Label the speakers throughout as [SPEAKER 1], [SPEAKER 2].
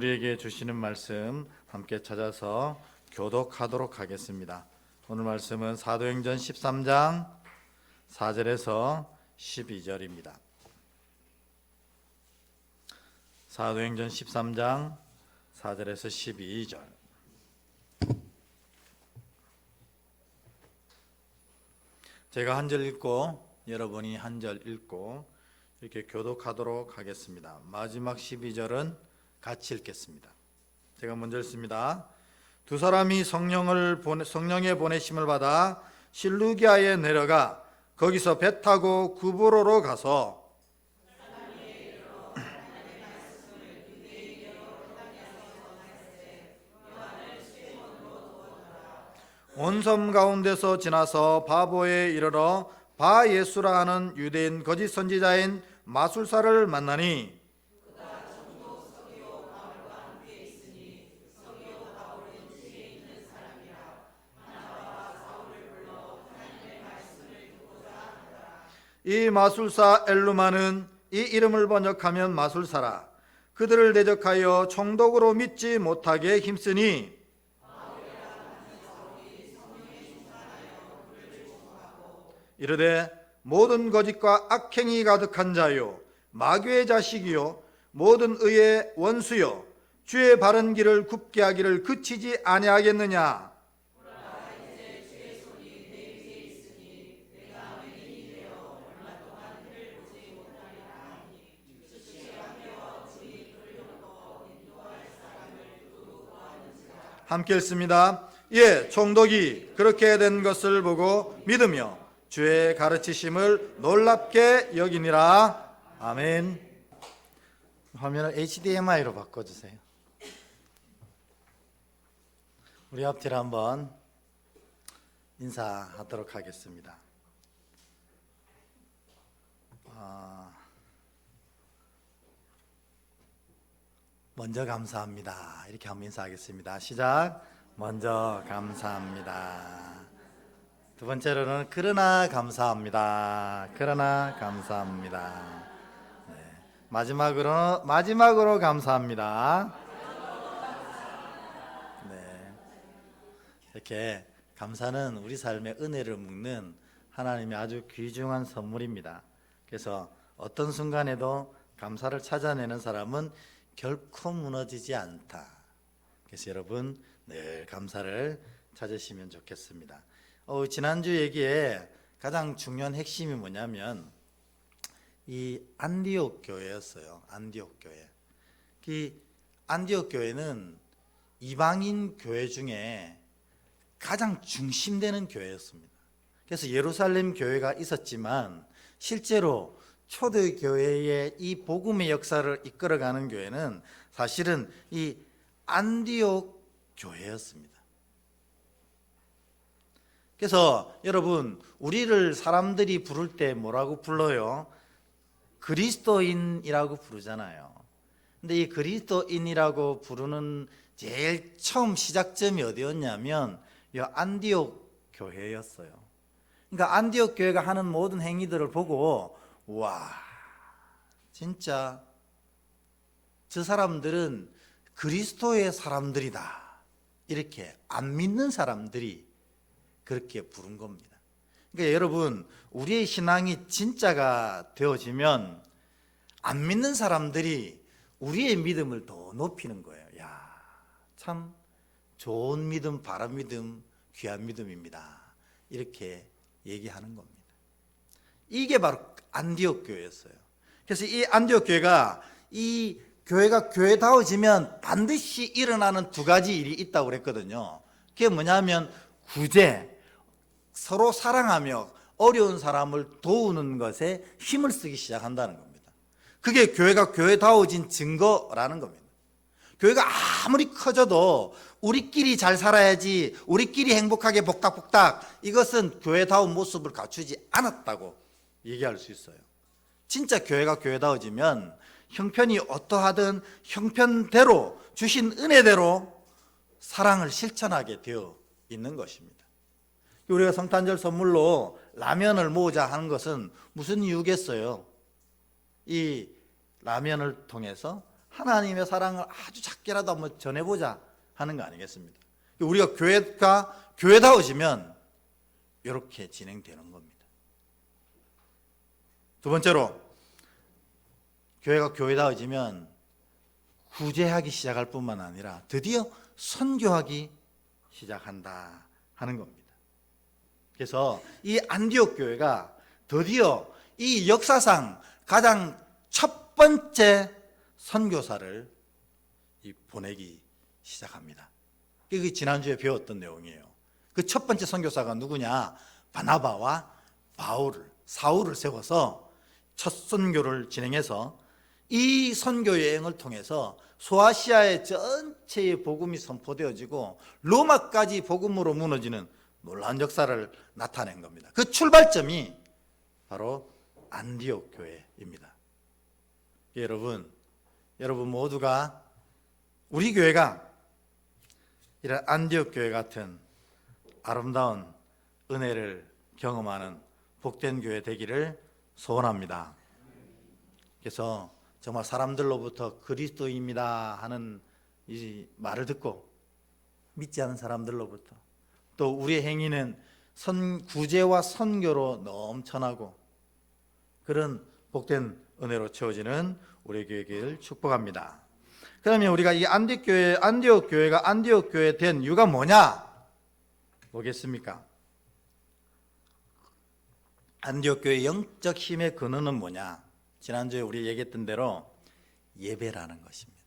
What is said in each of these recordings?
[SPEAKER 1] 우리에게 주시는 말씀 함께 찾아서 교독하도록 하겠습니다. 오늘 말씀은 사도행전 13장 4절에서 12절입니다. 사도행전 13장 4절에서 12절. 제가 한 절 읽고 여러분이 한 절 읽고 이렇게 교독하도록 하겠습니다. 마지막 12절은 같이 읽겠습니다. 제가 먼저 읽습니다. 두 사람이 성령의 보내심을 받아 실루기아에 내려가 거기서 배 타고 구브로로 가서 온 섬 가운데서 지나서 바보에 이르러 바예수라 하는 유대인 거짓 선지자인 마술사를 만나니 이 마술사 엘루마는 이 이름을 번역하면 마술사라. 그들을 대적하여 총독으로 믿지 못하게 힘쓰니 이르되 모든 거짓과 악행이 가득한 자요 마귀의 자식이요 모든 의의 원수요 주의 바른 길을 굽게 하기를 그치지 아니하겠느냐. 함께 읽습니다. 예, 총독이 그렇게 된 것을 보고 믿으며 주의 가르치심을 놀랍게 여기니라. 아멘. 화면을 HDMI로 바꿔주세요. 우리 앞뒤로 한번 인사하도록 하겠습니다. 먼저 감사합니다. 이렇게 한번 인사하겠습니다. 시작. 먼저 감사합니다. 두 번째로는 그러나 감사합니다. 그러나 감사합니다. 네. 마지막으로 감사합니다. 네. 이렇게 감사는 우리 삶의 은혜를 묶는 하나님의 아주 귀중한 선물입니다. 그래서 어떤 순간에도 감사를 찾아내는 사람은 결코 무너지지 않다. 그래서 여러분 늘 감사를 찾으시면 좋겠습니다. 지난주 얘기에 가장 중요한 핵심이 뭐냐면 이 안디옥 교회였어요. 안디옥 교회. 이 안디옥 교회는 이방인 교회 중에 가장 중심되는 교회였습니다. 그래서 예루살렘 교회가 있었지만 실제로 초대교회의 이 복음의 역사를 이끌어가는 교회는 사실은 이 안디옥 교회였습니다. 그래서 여러분 우리를 사람들이 부를 때 뭐라고 불러요? 그리스도인이라고 부르잖아요. 근데 이 그리스도인이라고 부르는 제일 처음 시작점이 어디였냐면 이 안디옥 교회였어요. 그러니까 안디옥 교회가 하는 모든 행위들을 보고 와, 진짜 저 사람들은 그리스도의 사람들이다. 이렇게 안 믿는 사람들이 그렇게 부른 겁니다. 그러니까 여러분, 우리의 신앙이 진짜가 되어지면 안 믿는 사람들이 우리의 믿음을 더 높이는 거예요. 야, 참 좋은 믿음, 바른 믿음, 귀한 믿음입니다. 이렇게 얘기하는 겁니다. 이게 바로 안디옥 교회였어요. 그래서 이 안디옥 교회가 이 교회가 교회다워지면 반드시 일어나는 두 가지 일이 있다고 그랬거든요. 그게 뭐냐면 구제, 서로 사랑하며 어려운 사람을 도우는 것에 힘을 쓰기 시작한다는 겁니다. 그게 교회가 교회다워진 증거라는 겁니다. 교회가 아무리 커져도 우리끼리 잘 살아야지, 우리끼리 행복하게 복닥복닥, 이것은 교회다운 모습을 갖추지 않았다고 얘기할 수 있어요. 진짜 교회가 교회다워지면 형편이 어떠하든 형편대로 주신 은혜대로 사랑을 실천하게 되어 있는 것입니다. 우리가 성탄절 선물로 라면을 모으자 하는 것은 무슨 이유겠어요? 이 라면을 통해서 하나님의 사랑을 아주 작게라도 한번 전해보자 하는 거 아니겠습니까? 우리가 교회다워지면 이렇게 진행되는 겁니다. 두 번째로, 교회가 교회다워지면 구제하기 시작할 뿐만 아니라 드디어 선교하기 시작한다 하는 겁니다. 그래서 이 안디옥 교회가 드디어 이 역사상 가장 첫 번째 선교사를 보내기 시작합니다. 그게 지난주에 배웠던 내용이에요. 그 첫 번째 선교사가 누구냐? 바나바와 사울을 세워서 첫 선교를 진행해서 이 선교 여행을 통해서 소아시아의 전체의 복음이 선포되어지고 로마까지 복음으로 무너지는 놀라운 역사를 나타낸 겁니다. 그 출발점이 바로 안디옥 교회입니다. 여러분 모두가, 우리 교회가 이런 안디옥 교회 같은 아름다운 은혜를 경험하는 복된 교회 되기를 소원합니다. 그래서 정말 사람들로부터 그리스도입니다 하는 이 말을 듣고 믿지 않은 사람들로부터, 또 우리의 행위는 구제와 선교로 넘쳐나고 그런 복된 은혜로 채워지는 우리 교회를 축복합니다. 그러면 우리가 이 안디옥 교회가 안디옥 교회 된 이유가 뭐냐 보겠습니까? 안디옥 교회의 영적 힘의 근원은 뭐냐? 지난주에 우리 얘기했던 대로 예배라는 것입니다.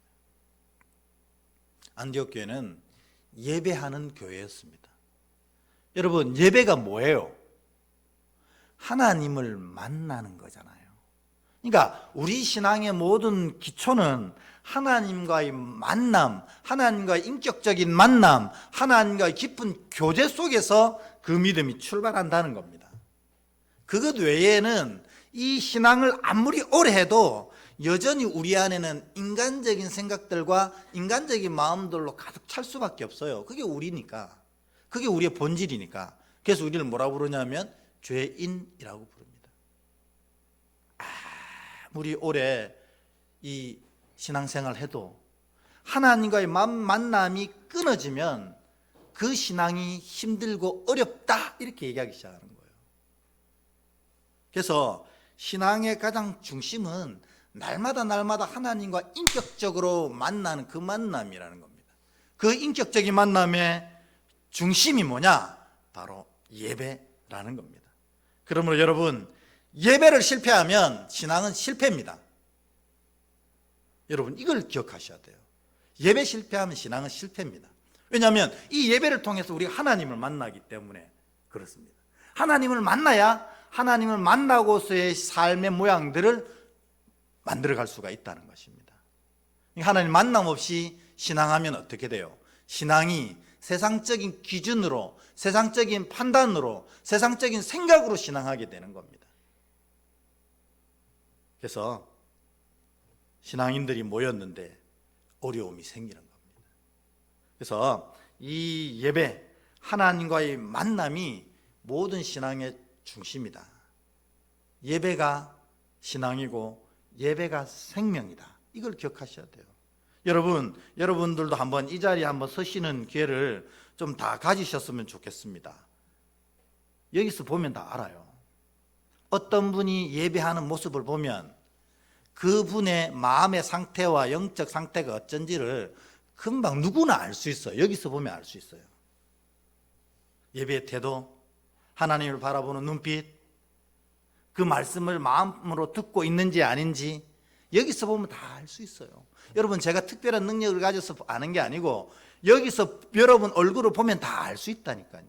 [SPEAKER 1] 안디옥 교회는 예배하는 교회였습니다. 여러분, 예배가 뭐예요? 하나님을 만나는 거잖아요. 그러니까 우리 신앙의 모든 기초는 하나님과의 만남, 하나님과의 인격적인 만남, 하나님과의 깊은 교제 속에서 그 믿음이 출발한다는 겁니다. 그것 외에는 이 신앙을 아무리 오래 해도 여전히 우리 안에는 인간적인 생각들과 인간적인 마음들로 가득 찰 수밖에 없어요. 그게 우리니까, 그게 우리의 본질이니까. 그래서 우리를 뭐라고 부르냐면 죄인이라고 부릅니다. 아무리 오래 이 신앙생활을 해도 하나님과의 만남이 끊어지면 그 신앙이 힘들고 어렵다 이렇게 얘기하기 시작하는 거예요. 그래서 신앙의 가장 중심은 날마다 하나님과 인격적으로 만나는 그 만남이라는 겁니다. 그 인격적인 만남의 중심이 뭐냐? 바로 예배라는 겁니다. 그러므로 여러분, 예배를 실패하면 신앙은 실패입니다. 여러분, 이걸 기억하셔야 돼요. 예배 실패하면 신앙은 실패입니다. 왜냐하면 이 예배를 통해서 우리가 하나님을 만나기 때문에 그렇습니다. 하나님을 만나야 하나님을 만나고서의 삶의 모양들을 만들어갈 수가 있다는 것입니다. 하나님 만남 없이 신앙하면 어떻게 돼요? 신앙이 세상적인 기준으로, 세상적인 판단으로, 세상적인 생각으로 신앙하게 되는 겁니다. 그래서 신앙인들이 모였는데 어려움이 생기는 겁니다. 그래서 이 예배, 하나님과의 만남이 모든 신앙의 중심이다. 예배가 신앙이고 예배가 생명이다. 이걸 기억하셔야 돼요. 여러분들도 한번 이 자리에 한번 서시는 기회를 좀 다 가지셨으면 좋겠습니다. 여기서 보면 다 알아요. 어떤 분이 예배하는 모습을 보면 그분의 마음의 상태와 영적 상태가 어쩐지를 금방 누구나 알 수 있어요. 여기서 보면 알 수 있어요. 예배의 태도, 하나님을 바라보는 눈빛, 그 말씀을 마음으로 듣고 있는지 아닌지 여기서 보면 다 알 수 있어요. 여러분, 제가 특별한 능력을 가져서 아는 게 아니고 여기서 여러분 얼굴을 보면 다 알 수 있다니까요.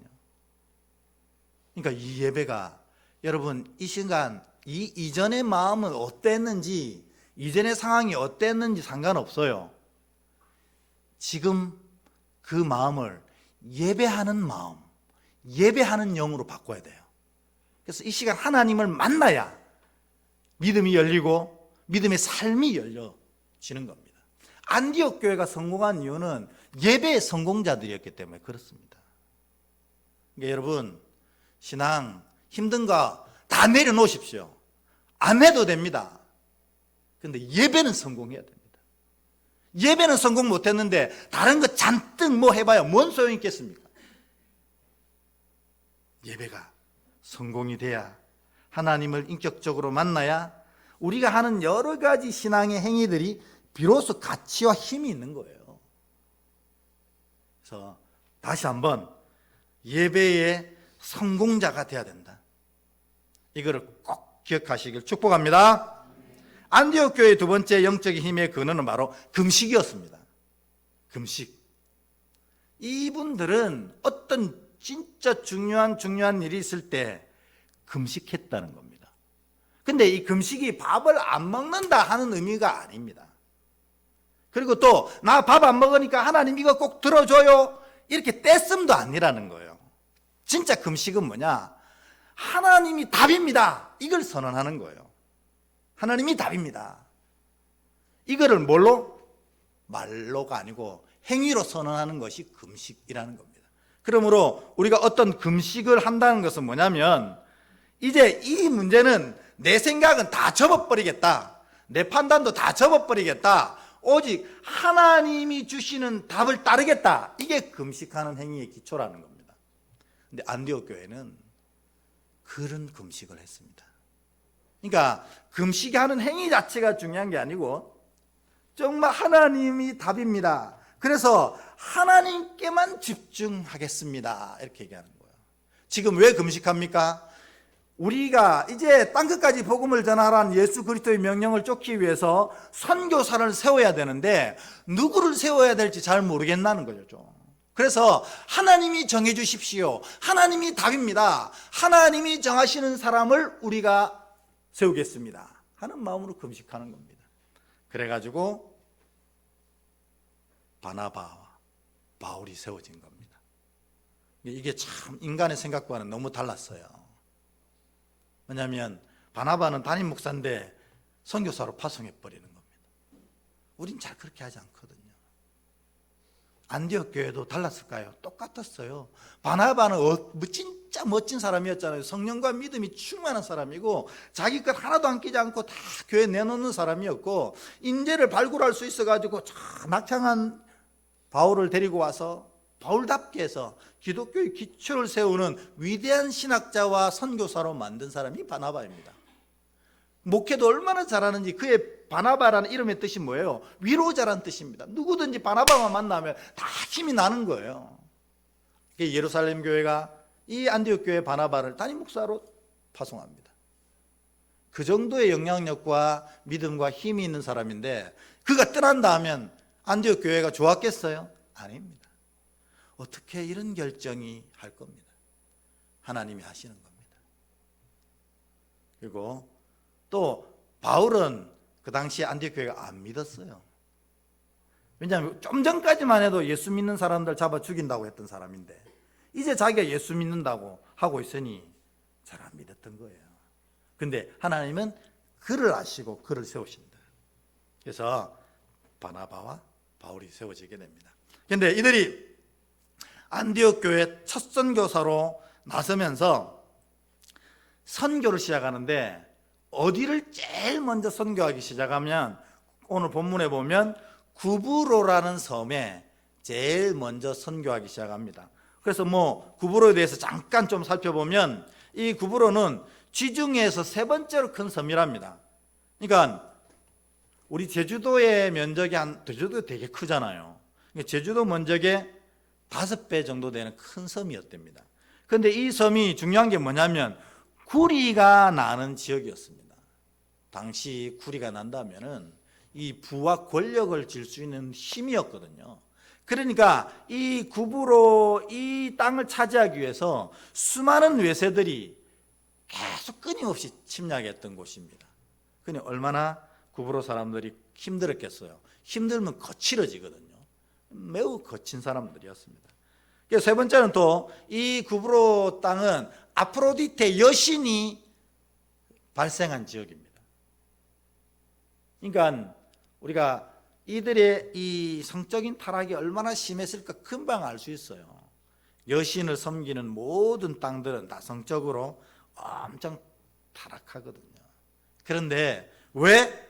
[SPEAKER 1] 그러니까 이 예배가 여러분 이 순간 이전의 마음은 어땠는지, 이전의 상황이 어땠는지 상관없어요. 지금 그 마음을 예배하는 마음, 예배하는 영으로 바꿔야 돼요. 그래서 이 시간 하나님을 만나야 믿음이 열리고 믿음의 삶이 열려지는 겁니다. 안디옥 교회가 성공한 이유는 예배의 성공자들이었기 때문에 그렇습니다. 그러니까 여러분, 신앙 힘든 거 다 내려놓으십시오. 안 해도 됩니다. 그런데 예배는 성공해야 됩니다. 예배는 성공 못했는데 다른 거 잔뜩 뭐 해봐야 뭔 소용이 있겠습니까? 예배가 성공이 돼야, 하나님을 인격적으로 만나야 우리가 하는 여러 가지 신앙의 행위들이 비로소 가치와 힘이 있는 거예요. 그래서 다시 한번 예배의 성공자가 돼야 된다. 이거를 꼭 기억하시길 축복합니다. 안디옥 교회의 두 번째 영적인 힘의 근원은 바로 금식이었습니다. 금식. 이분들은 어떤 진짜 중요한 일이 있을 때 금식했다는 겁니다. 근데 이 금식이 밥을 안 먹는다 하는 의미가 아닙니다. 그리고 또 나 밥 안 먹으니까 하나님 이거 꼭 들어줘요, 이렇게 떼씀도 아니라는 거예요. 진짜 금식은 뭐냐? 하나님이 답입니다, 이걸 선언하는 거예요. 하나님이 답입니다. 이거를 뭘로? 말로가 아니고 행위로 선언하는 것이 금식이라는 겁니다. 그러므로 우리가 어떤 금식을 한다는 것은 뭐냐면, 이제 이 문제는 내 생각은 다 접어버리겠다, 내 판단도 다 접어버리겠다, 오직 하나님이 주시는 답을 따르겠다, 이게 금식하는 행위의 기초라는 겁니다. 근데 안디옥 교회는 그런 금식을 했습니다. 그러니까 금식하는 행위 자체가 중요한 게 아니고 정말 하나님이 답입니다, 그래서 하나님께만 집중하겠습니다, 이렇게 얘기하는 거예요. 지금 왜 금식합니까? 우리가 이제 땅끝까지 복음을 전하라는 예수 그리스도의 명령을 쫓기 위해서 선교사를 세워야 되는데 누구를 세워야 될지 잘 모르겠다는 거죠. 그래서 하나님이 정해 주십시오, 하나님이 답입니다, 하나님이 정하시는 사람을 우리가 세우겠습니다 하는 마음으로 금식하는 겁니다. 그래가지고 바나바와 바울이 세워진 겁니다. 이게 참 인간의 생각과는 너무 달랐어요. 왜냐하면 바나바는 담임 목사인데 선교사로 파송해 버리는 겁니다. 우린 잘 그렇게 하지 않거든요. 안디옥 교회도 달랐을까요? 똑같았어요. 바나바는 진짜 멋진 사람이었잖아요. 성령과 믿음이 충만한 사람이고 자기 것 하나도 안 끼지 않고 다 교회 내놓는 사람이었고, 인재를 발굴할 수 있어가지고 참 낙창한 바울을 데리고 와서 바울답게 해서 기독교의 기초를 세우는 위대한 신학자와 선교사로 만든 사람이 바나바입니다. 목회도 얼마나 잘하는지, 그의 바나바라는 이름의 뜻이 뭐예요? 위로자라는 뜻입니다. 누구든지 바나바만 만나면 다 힘이 나는 거예요. 예루살렘 교회가 이 안디옥 교회 바나바를 담임 목사로 파송합니다. 그 정도의 영향력과 믿음과 힘이 있는 사람인데 그가 떠난다 하면 안디옥 교회가 좋았겠어요? 아닙니다. 어떻게 이런 결정이 할 겁니다. 하나님이 하시는 겁니다. 그리고 또 바울은 그 당시에 안디옥 교회가 안 믿었어요. 왜냐하면 좀 전까지만 해도 예수 믿는 사람들 잡아 죽인다고 했던 사람인데 이제 자기가 예수 믿는다고 하고 있으니 잘 안 믿었던 거예요. 근데 하나님은 그를 아시고 그를 세우신다. 그래서 바나바와 바울이 세워지게 됩니다. 그런데 이들이 안디옥 교회 첫 선교사로 나서면서 선교를 시작하는데 어디를 제일 먼저 선교하기 시작하면 오늘 본문에 보면 구브로라는 섬에 제일 먼저 선교하기 시작합니다. 그래서 구브로에 대해서 잠깐 좀 살펴보면 이 구브로는 지중해에서 세 번째로 큰 섬이랍니다. 그러니까 우리 제주도의 면적이 제주도 되게 크잖아요. 제주도 면적의 5배 정도 되는 큰 섬이었답니다. 그런데 이 섬이 중요한 게 뭐냐면 구리가 나는 지역이었습니다. 당시 구리가 난다면은 이 부와 권력을 질 수 있는 힘이었거든요. 그러니까 이 구브로 이 땅을 차지하기 위해서 수많은 외세들이 계속 끊임없이 침략했던 곳입니다. 그니 얼마나 구브로 사람들이 힘들었겠어요. 힘들면 거칠어지거든요. 매우 거친 사람들이었습니다. 세 번째는 또 이 구브로 땅은 아프로디테 여신이 발생한 지역입니다. 그러니까 우리가 이들의 이 성적인 타락이 얼마나 심했을까 금방 알 수 있어요. 여신을 섬기는 모든 땅들은 다 성적으로 엄청 타락하거든요. 그런데 왜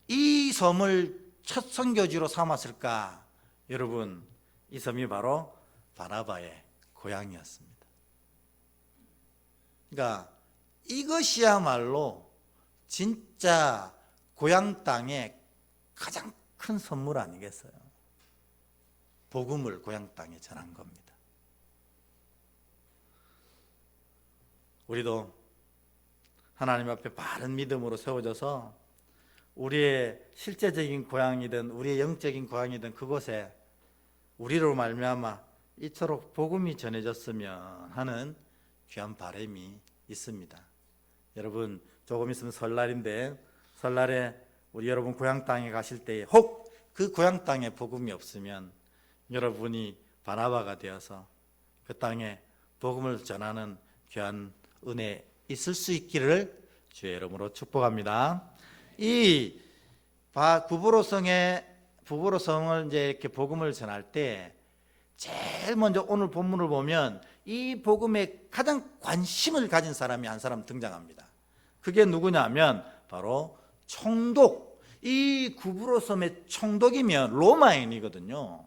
[SPEAKER 1] 이 섬을 첫 선교지로 삼았을까? 여러분, 이 섬이 바로 바나바의 고향이었습니다. 그러니까 이것이야말로 진짜 고향 땅의 가장 큰 선물 아니겠어요? 복음을 고향 땅에 전한 겁니다. 우리도 하나님 앞에 바른 믿음으로 세워져서 우리의 실제적인 고향이든 우리의 영적인 고향이든 그곳에 우리로 말미암아 이토록 복음이 전해졌으면 하는 귀한 바람이 있습니다. 여러분, 조금 있으면 설날인데 설날에 우리 여러분 고향 땅에 가실 때에 혹 그 고향 땅에 복음이 없으면 여러분이 바나바가 되어서 그 땅에 복음을 전하는 귀한 은혜 있을 수 있기를 주의 이름으로 축복합니다. 이 부브로성을 이제 이렇게 복음을 전할 때 제일 먼저 오늘 본문을 보면 이 복음에 가장 관심을 가진 사람이 한 사람 등장합니다. 그게 누구냐면 바로 총독. 이 구브로섬의 총독이면 로마인이거든요.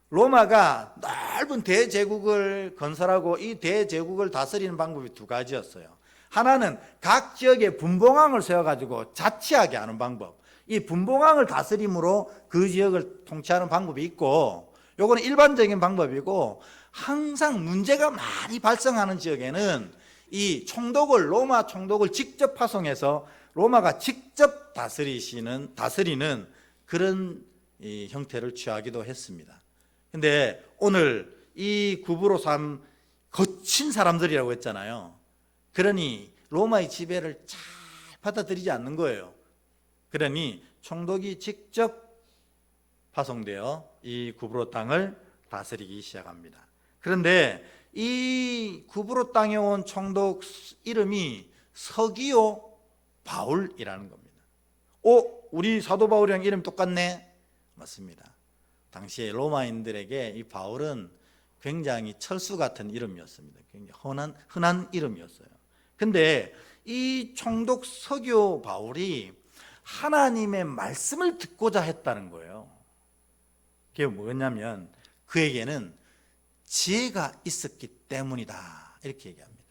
[SPEAKER 1] 로마가 넓은 대제국을 건설하고 이 대제국을 다스리는 방법이 두 가지였어요. 하나는 각 지역에 분봉왕을 세워가지고 자치하게 하는 방법. 이 분봉왕을 다스림으로 그 지역을 통치하는 방법이 있고, 요거는 일반적인 방법이고, 항상 문제가 많이 발생하는 지역에는 이 총독을, 로마 총독을 직접 파송해서 로마가 직접 다스리는 그런 이 형태를 취하기도 했습니다. 근데 오늘 이 구브로섬 거친 사람들이라고 했잖아요. 그러니 로마의 지배를 잘 받아들이지 않는 거예요. 그러니 총독이 직접 파송되어 이 구브로 땅을 다스리기 시작합니다. 그런데 이 구브로 땅에 온 총독 이름이 서기오 바울이라는 겁니다. 우리 사도 바울이랑 이름 똑같네? 맞습니다. 당시에 로마인들에게 이 바울은 굉장히 철수 같은 이름이었습니다. 굉장히 흔한 이름이었어요. 근데 이 총독 서기오 바울이 하나님의 말씀을 듣고자 했다는 거예요. 그게 뭐였냐면 그에게는 지혜가 있었기 때문이다, 이렇게 얘기합니다.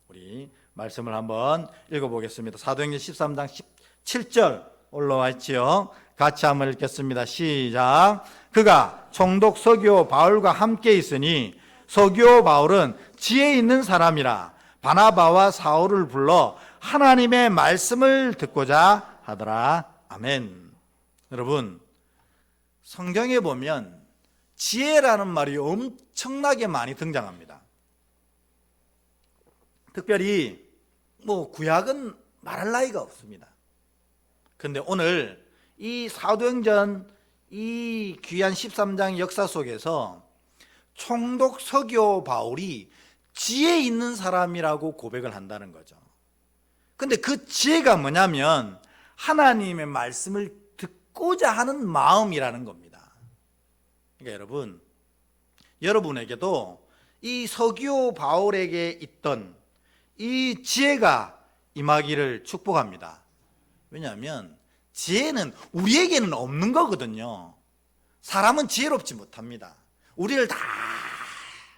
[SPEAKER 1] 우리 말씀을 한번 읽어보겠습니다. 사도행전 13장 17절 올라와 있지요. 같이 한번 읽겠습니다. 시작. 그가 총독 서기오 바울과 함께 있으니 서기오 바울은 지혜 있는 사람이라 바나바와 사울을 불러 하나님의 말씀을 듣고자 하더라. 아멘. 여러분, 성경에 보면 지혜라는 말이 엄청나게 많이 등장합니다. 특별히 구약은 말할 나위가 없습니다. 그런데 오늘 이 사도행전 이 귀한 13장 역사 속에서 총독 서기오 바울이 지혜 있는 사람이라고 고백을 한다는 거죠. 근데 그 지혜가 뭐냐면 하나님의 말씀을 듣고자 하는 마음이라는 겁니다. 그러니까 여러분에게도 이 서기오 바울에게 있던 이 지혜가 임하기를 축복합니다. 왜냐하면 지혜는 우리에게는 없는 거거든요. 사람은 지혜롭지 못합니다. 우리를 다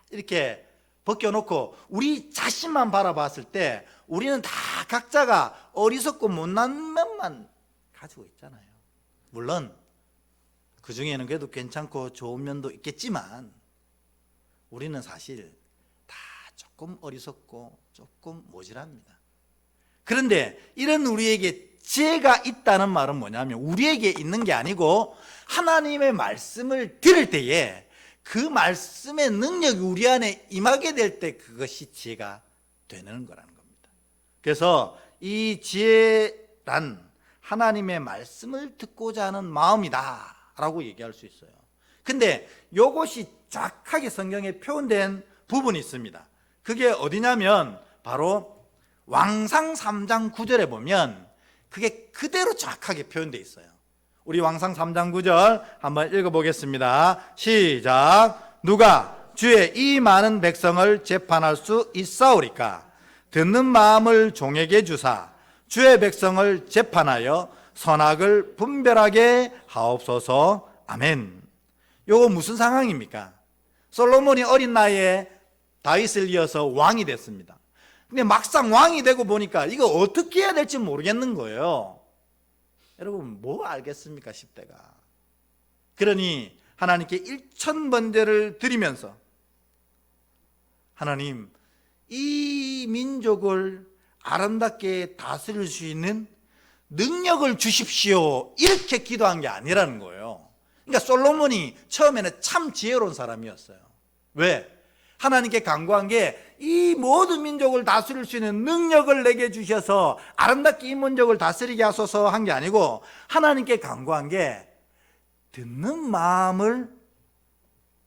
[SPEAKER 1] 이렇게 벗겨놓고 우리 자신만 바라봤을 때 우리는 다 각자가 어리석고 못난 면만 가지고 있잖아요. 물론 그 중에는 그래도 괜찮고 좋은 면도 있겠지만 우리는 사실 다 조금 어리석고 조금 모질합니다. 그런데 이런 우리에게 지혜가 있다는 말은 뭐냐면 우리에게 있는 게 아니고 하나님의 말씀을 들을 때에 그 말씀의 능력이 우리 안에 임하게 될 때 그것이 지혜가 되는 거라는 겁니다. 그래서 이 지혜란 하나님의 말씀을 듣고자 하는 마음이다 라고 얘기할 수 있어요. 근데 이것이 정확하게 성경에 표현된 부분이 있습니다. 그게 어디냐면 바로 왕상 3장 9절에 보면 그게 그대로 정확하게 표현되어 있어요. 우리 왕상 3장 9절 한번 읽어보겠습니다. 시작. 누가 주의 이 많은 백성을 재판할 수 있사오리까? 듣는 마음을 종에게 주사 주의 백성을 재판하여 선악을 분별하게 하옵소서. 아멘. 요거 무슨 상황입니까? 솔로몬이 어린 나이에 다윗을 이어서 왕이 됐습니다. 근데 막상 왕이 되고 보니까 이거 어떻게 해야 될지 모르겠는 거예요. 여러분 뭐 알겠습니까 10대가. 그러니 하나님께 1000번제를 드리면서 하나님 이 민족을 아름답게 다스릴 수 있는 능력을 주십시오 이렇게 기도한 게 아니라는 거예요. 그러니까 솔로몬이 처음에는 참 지혜로운 사람이었어요. 왜? 하나님께 간구한 게 이 모든 민족을 다스릴 수 있는 능력을 내게 주셔서 아름답게 이 민족을 다스리게 하소서 한 게 아니고 하나님께 간구한 게 듣는 마음을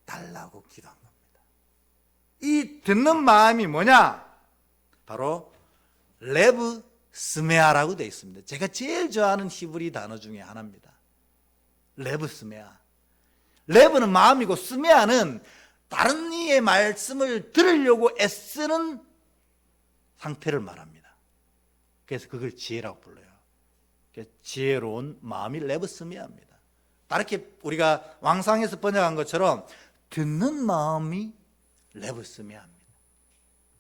[SPEAKER 1] 달라고 기도한 겁니다. 이 듣는 마음이 뭐냐? 바로 레브 스메아라고 되어 있습니다. 제가 제일 좋아하는 히브리 단어 중에 하나입니다. 레브 스메아. 레브는 마음이고 스메아는 다른 이의 말씀을 들으려고 애쓰는 상태를 말합니다. 그래서 그걸 지혜라고 불러요. 지혜로운 마음이 레브 스메아입니다. 다르게 우리가 왕상에서 번역한 것처럼 듣는 마음이 레브 스메아입니다.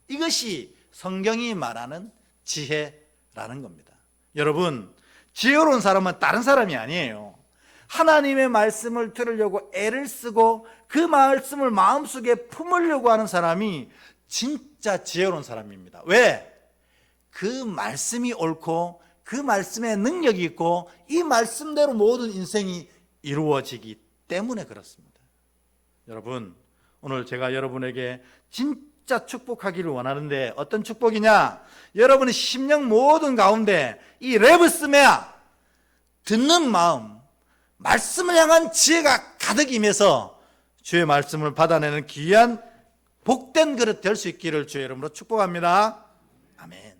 [SPEAKER 1] 이것이 성경이 말하는 지혜라는 겁니다. 여러분, 지혜로운 사람은 다른 사람이 아니에요. 하나님의 말씀을 들으려고 애를 쓰고 그 말씀을 마음속에 품으려고 하는 사람이 진짜 지혜로운 사람입니다. 왜? 그 말씀이 옳고 그 말씀에 능력이 있고 이 말씀대로 모든 인생이 이루어지기 때문에 그렇습니다. 여러분, 오늘 제가 여러분에게 진짜 축복하기를 원하는데 어떤 축복이냐? 여러분의 심령 모든 가운데 이 레브스메아, 듣는 마음, 말씀을 향한 지혜가 가득 임해서 주의 말씀을 받아내는 귀한 복된 그릇 될 수 있기를 주의 이름으로 축복합니다. 아멘.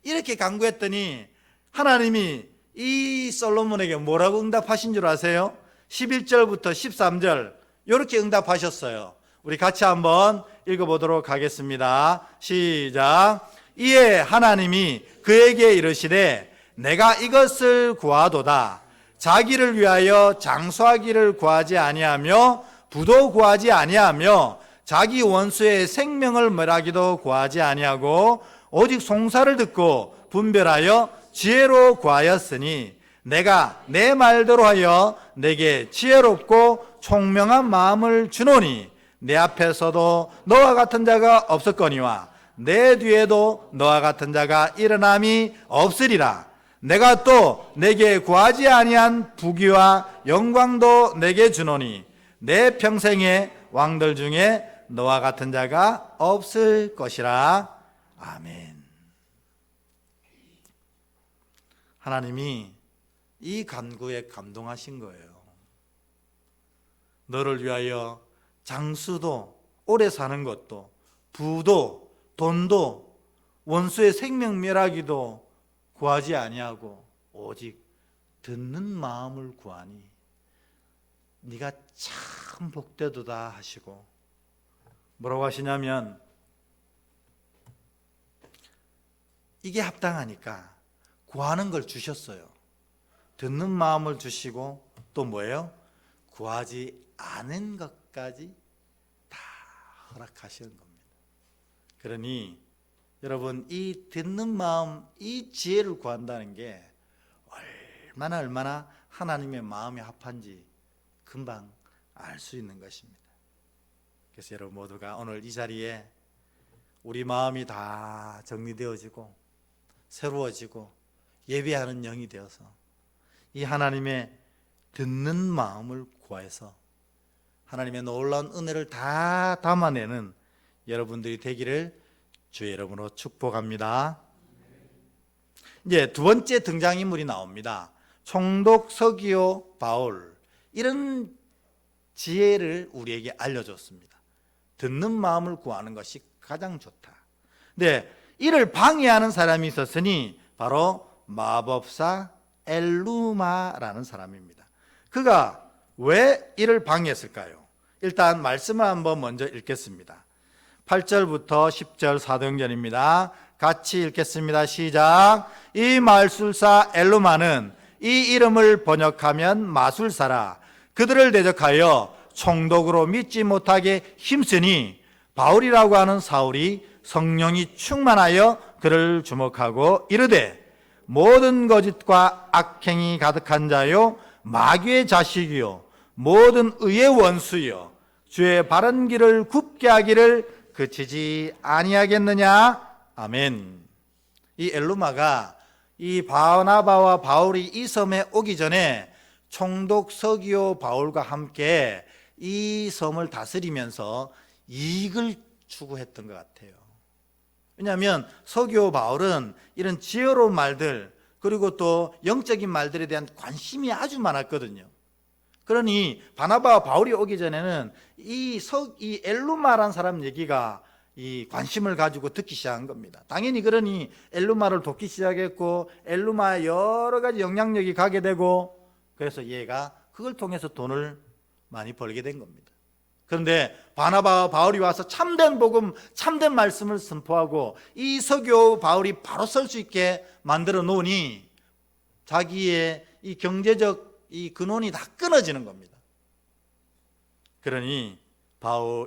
[SPEAKER 1] 이렇게 간구했더니 하나님이 이 솔로몬에게 뭐라고 응답하신 줄 아세요? 11절부터 13절 이렇게 응답하셨어요. 우리 같이 한번 읽어보도록 하겠습니다. 시작. 이에 하나님이 그에게 이르시되 내가 이것을 구하도다. 자기를 위하여 장수하기를 구하지 아니하며 부도 구하지 아니하며 자기 원수의 생명을 멸하기도 구하지 아니하고 오직 송사를 듣고 분별하여 지혜로 구하였으니 내가 내 말대로 하여 내게 지혜롭고 총명한 마음을 주노니 내 앞에서도 너와 같은 자가 없었거니와 내 뒤에도 너와 같은 자가 일어남이 없으리라. 내가 또 내게 구하지 아니한 부귀와 영광도 내게 주노니 내 평생에 왕들 중에 너와 같은 자가 없을 것이라. 아멘. 하나님이 이 간구에 감동하신 거예요. 너를 위하여 장수도 오래 사는 것도 부도 돈도 원수의 생명 멸하기도 구하지 아니하고 오직 듣는 마음을 구하니 네가 참 복되도다 하시고 뭐라고 하시냐면 이게 합당하니까 구하는 걸 주셨어요. 듣는 마음을 주시고 또 뭐예요? 구하지 않은 것까지 다 허락하시는 겁니다. 그러니 여러분 이 듣는 마음, 이 지혜를 구한다는 게 얼마나 하나님의 마음에 합한지 금방 알 수 있는 것입니다. 그래서 여러분 모두가 오늘 이 자리에 우리 마음이 다 정리되어지고 새로워지고 예배하는 영이 되어서 이 하나님의 듣는 마음을 구해서 하나님의 놀라운 은혜를 다 담아내는 여러분들이 되기를 주의 이름으로 축복합니다. 이제 두 번째 등장인물이 나옵니다. 총독 서기오 바울. 이런 지혜를 우리에게 알려줬습니다. 듣는 마음을 구하는 것이 가장 좋다. 근데 이를 방해하는 사람이 있었으니 바로 마법사 엘루마라는 사람입니다. 그가 왜 이를 방해했을까요? 일단 말씀을 한번 먼저 읽겠습니다. 8절부터 10절 사도행전입니다. 같이 읽겠습니다. 시작. 이 말술사 엘루마는 이 이름을 번역하면 마술사라. 그들을 대적하여 총독으로 믿지 못하게 힘쓰니 바울이라고 하는 사울이 성령이 충만하여 그를 주목하고 이르되 모든 거짓과 악행이 가득한 자요 마귀의 자식이요 모든 의의 원수요 주의 바른 길을 굽게 하기를 그치지 아니하겠느냐. 아멘. 이 엘루마가 이 바나바와 바울이 이 섬에 오기 전에 총독 서기오 바울과 함께 이 섬을 다스리면서 이익을 추구했던 것 같아요. 왜냐하면 서기오 바울은 이런 지혜로운 말들 그리고 또 영적인 말들에 대한 관심이 아주 많았거든요. 그러니 바나바와 바울이 오기 전에는 이 엘루마라는 사람 얘기가 이 관심을 가지고 듣기 시작한 겁니다. 당연히 그러니 엘루마를 돕기 시작했고 엘루마의 여러 가지 영향력이 가게 되고 그래서 얘가 그걸 통해서 돈을 많이 벌게 된 겁니다. 그런데 바나바와 바울이 와서 참된 복음, 참된 말씀을 선포하고 이 서기오 바울이 바로 설 수 있게 만들어 놓으니 자기의 이 경제적 이 근원이 다 끊어지는 겁니다. 그러니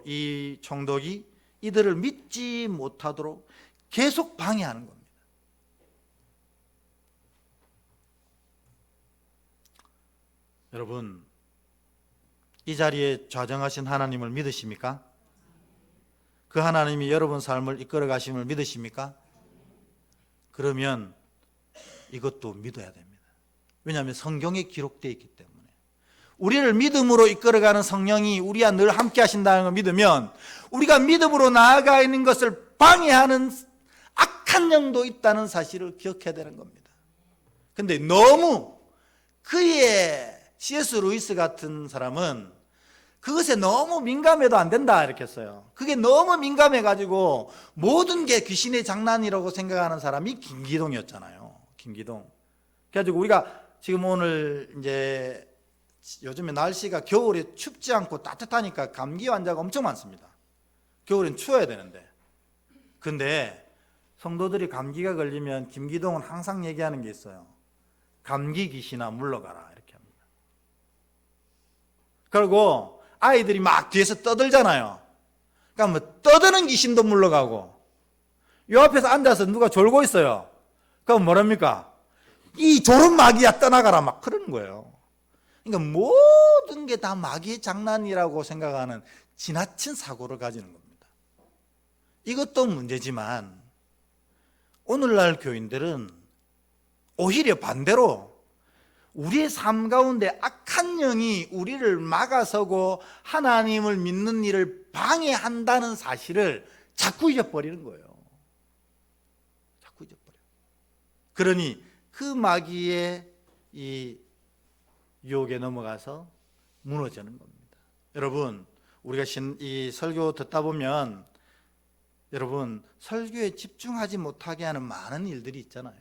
[SPEAKER 1] 이 총독이 이들을 믿지 못하도록 계속 방해하는 겁니다. 여러분, 이 자리에 좌정하신 하나님을 믿으십니까? 그 하나님이 여러분 삶을 이끌어 가심을 믿으십니까? 그러면 이것도 믿어야 됩니다. 왜냐하면 성경에 기록되어 있기 때문에. 우리를 믿음으로 이끌어가는 성령이 우리와 늘 함께 하신다는 걸 믿으면 우리가 믿음으로 나아가 있는 것을 방해하는 악한 영도 있다는 사실을 기억해야 되는 겁니다. 그런데 너무 그의 C.S. 루이스 같은 사람은 그것에 너무 민감해도 안 된다 이렇게 했어요. 그게 너무 민감해가지고 모든 게 귀신의 장난이라고 생각하는 사람이 김기동이었잖아요. 김기동. 그래가지고 우리가 지금 오늘 이제 요즘에 날씨가 겨울에 춥지 않고 따뜻하니까 감기 환자가 엄청 많습니다. 겨울엔 추워야 되는데. 근데 성도들이 감기가 걸리면 김기동은 항상 얘기하는 게 있어요. 감기 귀신아 물러가라 이렇게 합니다. 그리고 아이들이 막 뒤에서 떠들잖아요. 그러니까 뭐 떠드는 귀신도 물러가고 요 앞에서 앉아서 누가 졸고 있어요. 그럼 뭐랍니까? 이 졸은 마귀야 떠나가라 막 그러는 거예요. 그러니까 모든 게 다 마귀의 장난이라고 생각하는 지나친 사고를 가지는 겁니다. 이것도 문제지만 오늘날 교인들은 오히려 반대로 우리의 삶 가운데 악한 영이 우리를 막아서고 하나님을 믿는 일을 방해한다는 사실을 자꾸 잊어버리는 거예요. 자꾸 잊어버려요. 그러니 그 마귀의 이 유혹에 넘어가서 무너지는 겁니다. 여러분, 우리가 이 설교 듣다 보면 여러분 설교에 집중하지 못하게 하는 많은 일들이 있잖아요.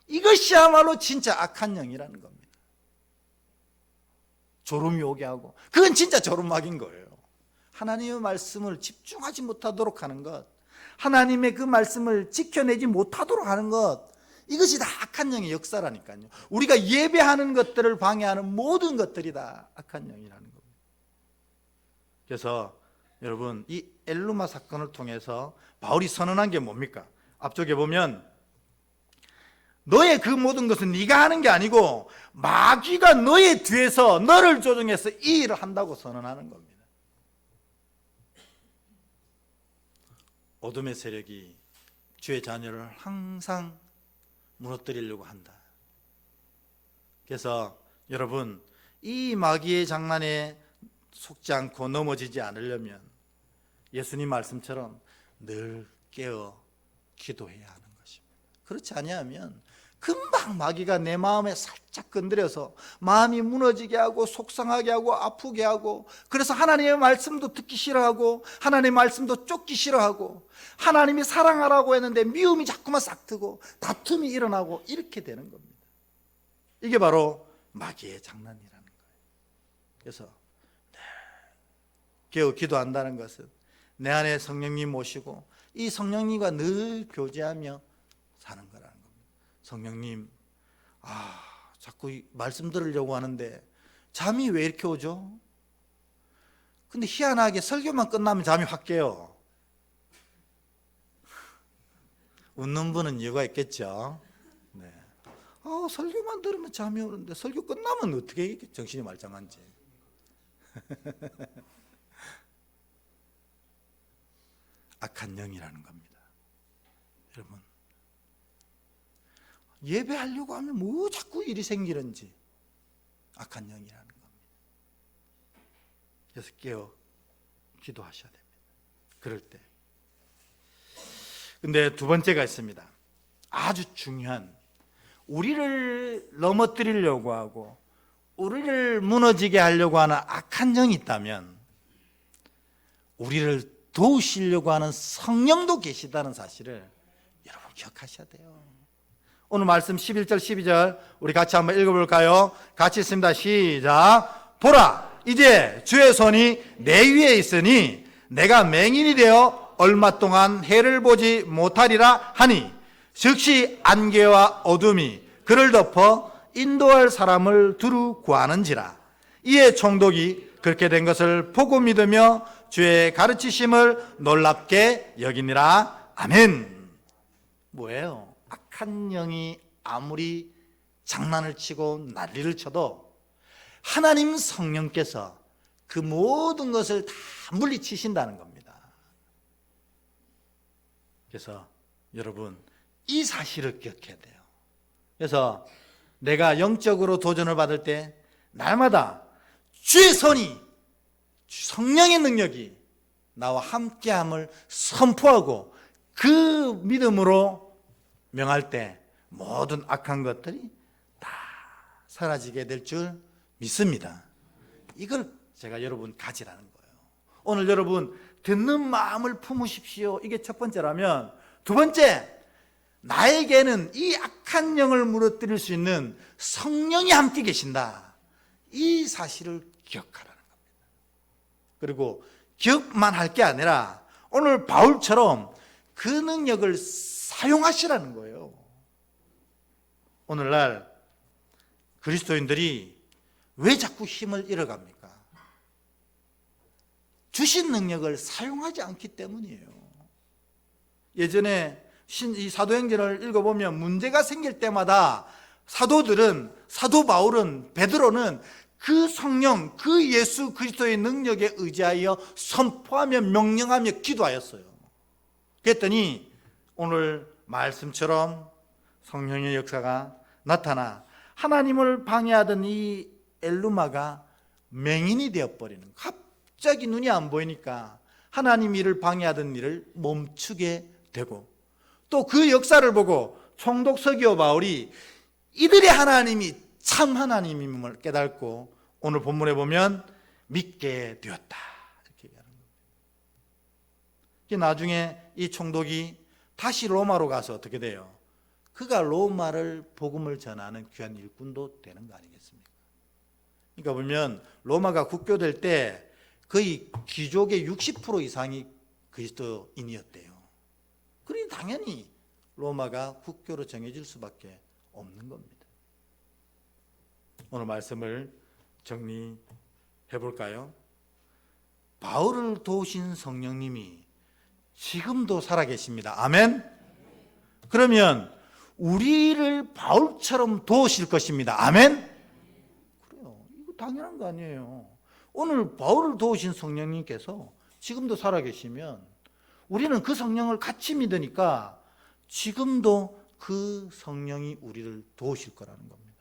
[SPEAKER 1] 이것이야말로 진짜 악한 영이라는 겁니다. 졸음이 오게 하고 그건 진짜 졸음막인 거예요. 하나님의 말씀을 집중하지 못하도록 하는 것, 하나님의 그 말씀을 지켜내지 못하도록 하는 것, 이것이 다 악한 영의 역사라니까요. 우리가 예배하는 것들을 방해하는 모든 것들이 다 악한 영이라는 겁니다. 그래서 여러분 이 엘루마 사건을 통해서 바울이 선언한 게 뭡니까? 앞쪽에 보면 너의 그 모든 것은 네가 하는 게 아니고 마귀가 너의 뒤에서 너를 조종해서 이 일을 한다고 선언하는 겁니다. 어둠의 세력이 주의 자녀를 항상 무너뜨리려고 한다. 그래서 여러분 이 마귀의 장난에 속지 않고 넘어지지 않으려면 예수님 말씀처럼 늘 깨어 기도해야 하는 것입니다. 그렇지 아니하면 금방 마귀가 내 마음에 살짝 건드려서 마음이 무너지게 하고 속상하게 하고 아프게 하고 그래서 하나님의 말씀도 듣기 싫어하고 하나님의 말씀도 쫓기 싫어하고 하나님이 사랑하라고 했는데 미움이 자꾸만 싹 트고 다툼이 일어나고 이렇게 되는 겁니다. 이게 바로 마귀의 장난이라는 거예요. 그래서 깨어 기도한다는 것은 내 안에 성령님 모시고 이 성령님과 늘 교제하며 사는 거라는 겁니다. 성령님, 자꾸 말씀 들으려고 하는데 잠이 왜 이렇게 오죠? 근데 희한하게 설교만 끝나면 잠이 확 깨요. 웃는 분은 이유가 있겠죠. 네. 설교만 들으면 잠이 오는데 설교 끝나면 어떻게 정신이 말짱한지. 악한 영이라는 겁니다. 여러분, 예배하려고 하면 뭐 자꾸 일이 생기는지 악한 영이라는 겁니다. 그래서 깨어 기도하셔야 됩니다. 그럴 때. 근데 두 번째가 있습니다. 아주 중요한, 우리를 넘어뜨리려고 하고 우리를 무너지게 하려고 하는 악한 영이 있다면 우리를 도우시려고 하는 성령도 계시다는 사실을 여러분 기억하셔야 돼요. 오늘 말씀 11절 12절 우리 같이 한번 읽어볼까요? 같이 읽습니다. 시작. 보라, 이제 주의 손이 내 위에 있으니 내가 맹인이 되어 얼마 동안 해를 보지 못하리라 하니, 즉시 안개와 어둠이 그를 덮어 인도할 사람을 두루 구하는지라. 이에 총독이 그렇게 된 것을 보고 믿으며 주의 가르치심을 놀랍게 여기니라. 아멘. 뭐예요? 악한 영이 아무리 장난을 치고 난리를 쳐도 하나님 성령께서 그 모든 것을 다 물리치신다는 겁니다. 그래서 여러분, 이 사실을 기억해야 돼요. 그래서 내가 영적으로 도전을 받을 때 날마다 주의 손이, 성령의 능력이 나와 함께함을 선포하고 그 믿음으로 명할 때 모든 악한 것들이 다 사라지게 될 줄 믿습니다. 이걸 제가 여러분 가지라는 거예요. 오늘 여러분 듣는 마음을 품으십시오. 이게 첫 번째라면, 두 번째, 나에게는 이 악한 영을 무너뜨릴 수 있는 성령이 함께 계신다. 이 사실을 기억하라는 겁니다. 그리고 기억만 할 게 아니라 오늘 바울처럼 그 능력을 사용하시라는 거예요. 오늘날 그리스도인들이 왜 자꾸 힘을 잃어갑니까? 주신 능력을 사용하지 않기 때문이에요. 예전에 이 사도행전을 읽어보면 문제가 생길 때마다 사도들은, 사도 바울은, 베드로는 그 성령, 그 예수 그리스도의 능력에 의지하여 선포하며 명령하며 기도하였어요. 그랬더니 오늘 말씀처럼 성령의 역사가 나타나 하나님을 방해하던 이 엘루마가 맹인이 되어버리는, 갑자기 눈이 안 보이니까 하나님 일을 방해하던 일을 멈추게 되고, 또 그 역사를 보고 총독 서기오 바울이 이들의 하나님이 참 하나님임을 깨닫고 오늘 본문에 보면 믿게 되었다, 이렇게 얘기하는 겁니다. 나중에 이 총독이 다시 로마로 가서 어떻게 돼요? 그가 로마를 복음을 전하는 귀한 일꾼도 되는 거 아니겠습니까? 그러니까 보면 로마가 국교될 때 거의 귀족의 60% 이상이 그리스도인이었대요. 그러니 당연히 로마가 국교로 정해질 수밖에 없는 겁니다. 오늘 말씀을 정리해 볼까요? 바울을 도우신 성령님이 지금도 살아계십니다. 아멘? 그러면 우리를 바울처럼 도우실 것입니다. 아멘? 그래요. 이거 당연한 거 아니에요. 오늘 바울을 도우신 성령님께서 지금도 살아계시면 우리는 그 성령을 같이 믿으니까 지금도 그 성령이 우리를 도우실 거라는 겁니다.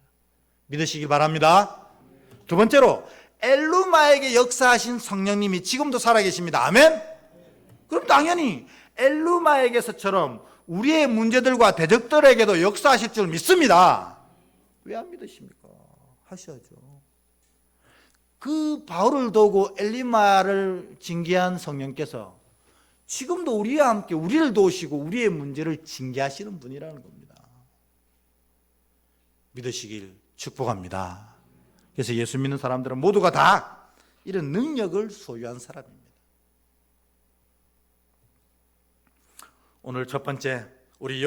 [SPEAKER 1] 믿으시기 바랍니다. 두 번째로, 엘루마에게 역사하신 성령님이 지금도 살아계십니다. 아멘? 그럼 당연히 엘루마에게서처럼 우리의 문제들과 대적들에게도 역사하실 줄 믿습니다. 왜 안 믿으십니까? 하셔야죠. 그 바울을 도우고 엘리마를 징계한 성령께서 지금도 우리와 함께 우리를 도우시고 우리의 문제를 징계하시는 분이라는 겁니다. 믿으시길 축복합니다. 그래서 예수 믿는 사람들은 모두가 다 이런 능력을 소유한 사람입니다. 오늘 첫 번째, 우리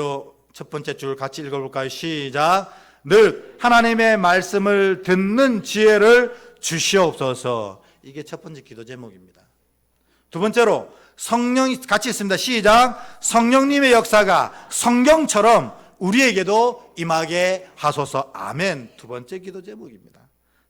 [SPEAKER 1] 첫 번째 줄 같이 읽어볼까요? 시작. 늘 하나님의 말씀을 듣는 지혜를 주시옵소서. 이게 첫 번째 기도 제목입니다. 두 번째로 성령이 같이 있습니다. 시작. 성령님의 역사가 성경처럼 우리에게도 임하게 하소서. 아멘. 두 번째 기도 제목입니다.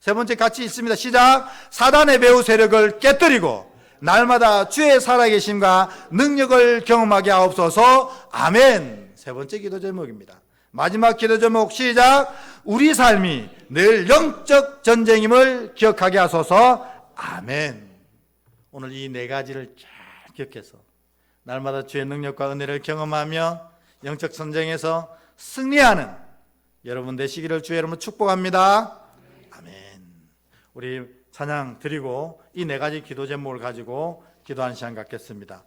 [SPEAKER 1] 세 번째 같이 있습니다. 시작. 사단의 배후 세력을 깨뜨리고 날마다 주의 살아계심과 능력을 경험하게 하옵소서. 아멘. 세 번째 기도 제목입니다. 마지막 기도 제목 시작. 우리 삶이 늘 영적 전쟁임을 기억하게 하소서. 아멘. 오늘 이 네 가지를 잘 기억해서 날마다 주의 능력과 은혜를 경험하며 영적 전쟁에서 승리하는 여러분 되시기를 주의 이름으로 축복합니다. 아멘. 우리 찬양 드리고 이 네 가지 기도 제목을 가지고 기도하는 시간 갖겠습니다.